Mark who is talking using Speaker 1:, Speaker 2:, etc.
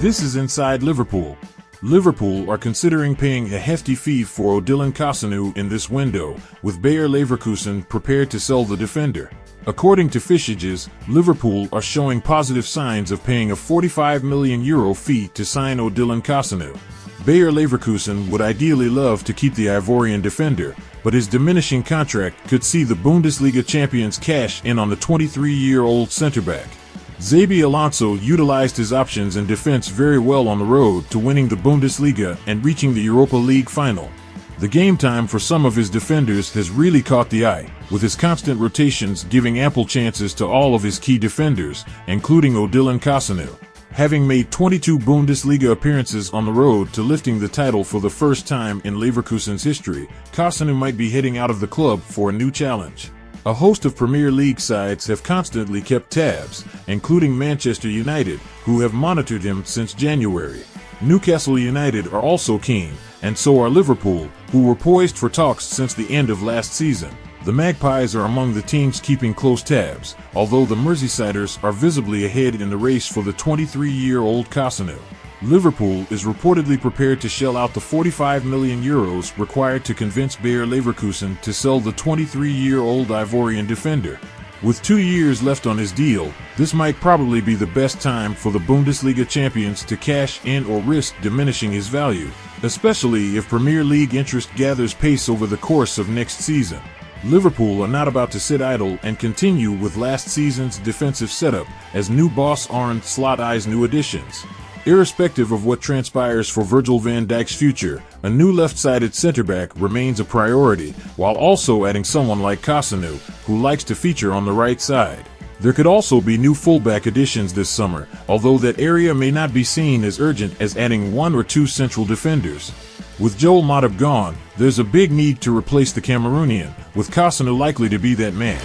Speaker 1: This is inside Liverpool. Liverpool are considering paying a hefty fee for Odilon Kossounou in this window, with Bayer Leverkusen prepared to sell the defender. According to Fichajes, Liverpool are showing positive signs of paying a €45 million fee to sign Odilon Kossounou. Bayer Leverkusen would ideally love to keep the Ivorian defender, but his diminishing contract could see the Bundesliga champions cash in on the 23-year-old centre-back. Xabi Alonso utilized his options in defense very well on the road to winning the Bundesliga and reaching the Europa League final. The game time for some of his defenders has really caught the eye, with his constant rotations giving ample chances to all of his key defenders, including Odilon Kossounou. Having made 22 Bundesliga appearances on the road to lifting the title for the first time in Leverkusen's history, Kossounou might be heading out of the club for a new challenge. A host of Premier League sides have constantly kept tabs, including Manchester United, who have monitored him since January. Newcastle United are also keen, and so are Liverpool, who were poised for talks since the end of last season. The Magpies are among the teams keeping close tabs, although the Merseysiders are visibly ahead in the race for the 23-year-old Kossounou. Liverpool is reportedly prepared to shell out the €45 million required to convince Bayer Leverkusen to sell the 23-year-old Ivorian defender. With 2 years left on his deal, this might probably be the best time for the Bundesliga champions to cash in or risk diminishing his value, especially if Premier League interest gathers pace over the course of next season. Liverpool are not about to sit idle and continue with last season's defensive setup, as new boss Arne Slot eyes new additions. Irrespective of what transpires for Virgil van Dijk's future, a new left-sided centre-back remains a priority, while also adding someone like Kossounou, who likes to feature on the right side. There could also be new fullback additions this summer, although that area may not be seen as urgent as adding 1 or 2 central defenders. With Joel Matip gone, there's a big need to replace the Cameroonian, with Kossounou likely to be that man.